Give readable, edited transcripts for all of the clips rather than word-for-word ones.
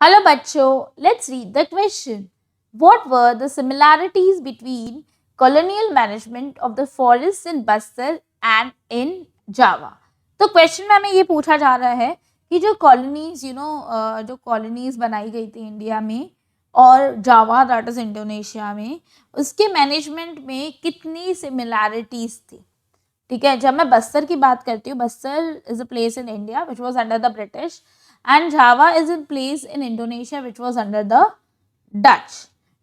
Hello बच्चों, let's read the question. What were the similarities between colonial management of the forests in Bastar and in Java? तो question में हमें ये पूछा जा रहा है कि जो कॉलोनीज जो कॉलोनीज बनाई गई थी इंडिया में और जावा दैट इज इंडोनेशिया में, उसके मैनेजमेंट में कितनी सिमिलैरिटीज थी. ठीक है, जब मैं बस्तर की बात करती हूँ, Bastar is a place in India which was under the British and Java is in place in Indonesia which was under the Dutch.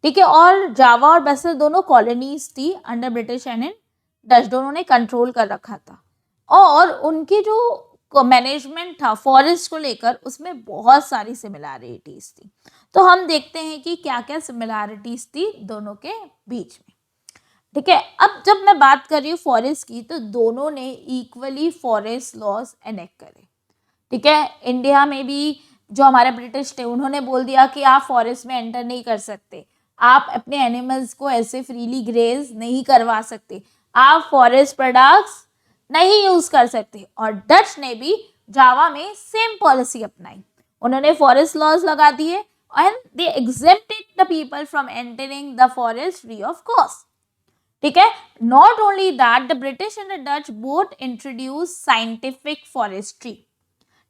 ठीक है, और जावा और बस्तर दोनों कॉलोनीज थी under British and in Dutch, दोनों ने कंट्रोल कर रखा था. और उनकी जो मैनेजमेंट था फॉरेस्ट को लेकर, उसमें बहुत सारी सिमिलैरिटीज थी. तो हम देखते हैं कि क्या क्या सिमिलैरिटीज थी दोनों के बीच में. ठीक है, अब जब मैं बात कर रही हूँ फॉरेस्ट की, तो दोनों ने इक्वली फॉरेस्ट लॉज एनेक्ट करे. ठीक है, इंडिया में भी जो हमारे ब्रिटिश थे उन्होंने बोल दिया कि आप फॉरेस्ट में एंटर नहीं कर सकते, आप अपने एनिमल्स को ऐसे फ्रीली ग्रेज नहीं करवा सकते, आप फॉरेस्ट प्रोडक्ट्स नहीं यूज कर सकते. और डच ने भी जावा में सेम पॉलिसी अपनाई. उन्होंने फॉरेस्ट लॉज लगा दिए and they exempted the people from entering the forest free of cost. ठीक है, not only that, the British and the Dutch both introduce scientific forestry.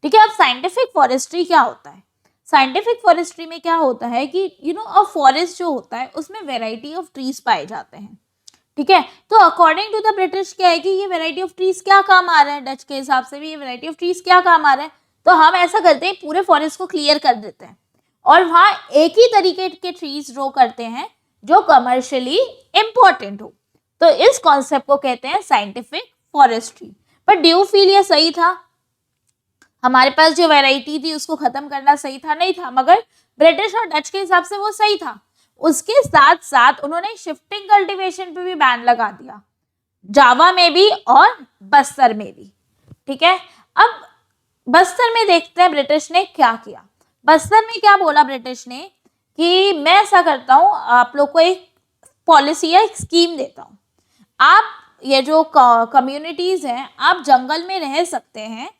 ठीक है, अब साइंटिफिक फॉरेस्ट्री क्या होता है? साइंटिफिक फॉरेस्ट्री में क्या होता है कि अ फॉरेस्ट जो होता है उसमें वेराइटी ऑफ ट्रीज पाए जाते हैं. ठीक है, तो अकॉर्डिंग टू द ब्रिटिश क्या है कि ये वेराइटी ऑफ ट्रीज क्या काम आ रहा है, डच के हिसाब से भी ये वेराइटी ऑफ ट्रीज क्या काम आ रहा है, तो हम ऐसा करते हैं पूरे फॉरेस्ट को क्लियर कर देते हैं और वहाँ एक ही तरीके के ट्रीज ग्रो करते हैं जो कमर्शियली इम्पोर्टेंट हो. तो इस कॉन्सेप्ट को कहते हैं scientific forestry. But do you feel ये सही था? हमारे पास जो वैरायटी थी उसको खत्म करना सही था? नहीं था, मगर ब्रिटिश और डच के हिसाब से वो सही था. उसके साथ साथ उन्होंने शिफ्टिंग कल्टीवेशन पे भी बैन लगा दिया, जावा में भी और बस्तर में भी. ठीक है, अब बस्तर में देखते हैं ब्रिटिश ने क्या किया. बस्तर में क्या बोला ब्रिटिश ने कि मैं ऐसा करता हूँ, आप लोग को एक पॉलिसी या एक स्कीम देता हूँ. आप ये जो कम्युनिटीज हैं, आप जंगल में रह सकते हैं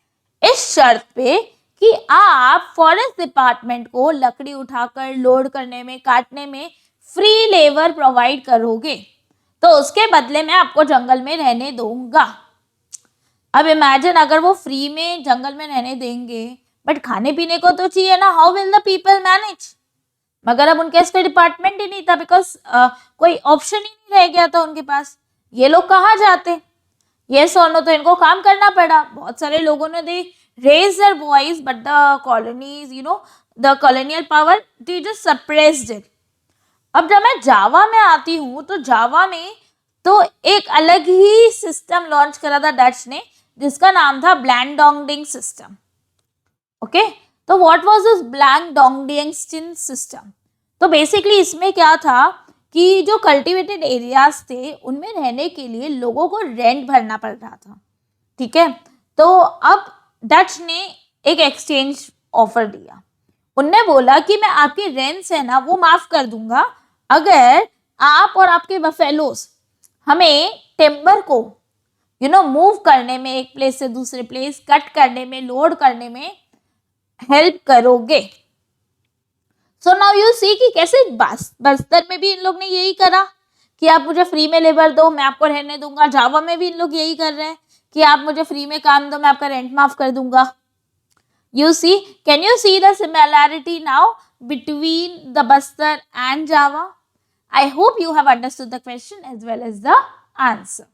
इस शर्त पे कि आप फॉरेस्ट डिपार्टमेंट को लकड़ी उठाकर लोड करने में, काटने में फ्री लेबर प्रोवाइड करोगे, तो उसके बदले में आपको जंगल में रहने दूंगा. अब इमेजिन, अगर वो फ्री में जंगल में रहने देंगे बट खाने पीने को तो चाहिए ना, how will the people manage? मगर अब उनके पास कोई डिपार्टमेंट ही नहीं था, बिकॉज कोई ऑप्शन ही नहीं रह गया था उनके पास. ये लोग कहाँ जाते? ये सोनो तो इनको काम करना पड़ा. बहुत सारे लोगों ने they raise their voice, but the colonies the colonial power they just suppressed it. अब जब मैं जावा में आती हूँ, तो जावा में तो एक अलग ही सिस्टम लॉन्च करा था डच ने, जिसका नाम था ब्लैंडोंगडिंग सिस्टम. ओके, तो व्हाट वाज दिस ब्लैंडोंगडिंग सिस्टम? तो बेसिकली इसमें क्या था कि जो कल्टीवेटेड एरियाज थे उनमें रहने के लिए लोगों को रेंट भरना पड़ रहा था. ठीक है, तो अब डच ने एक एक्सचेंज ऑफर दिया. उनने बोला कि मैं आपके रेंट्स है ना वो माफ कर दूंगा अगर आप और आपके बफेलोस हमें टिम्बर को मूव करने में, एक प्लेस से दूसरे प्लेस कट करने में, लोड करने में हेल्प करोगे. सो नाउ यू सी कि कैसे बस्तर में भी इन लोग ने यही करा कि आप मुझे फ्री में लेबर दो, मैं आपको रहने दूंगा. जावा में भी इन लोग यही कर रहे हैं कि आप मुझे फ्री में काम दो, मैं आपका रेंट माफ कर दूंगा. You see, can you see the similarity now between the Bastar and Java? I hope you have understood the question as well as the answer.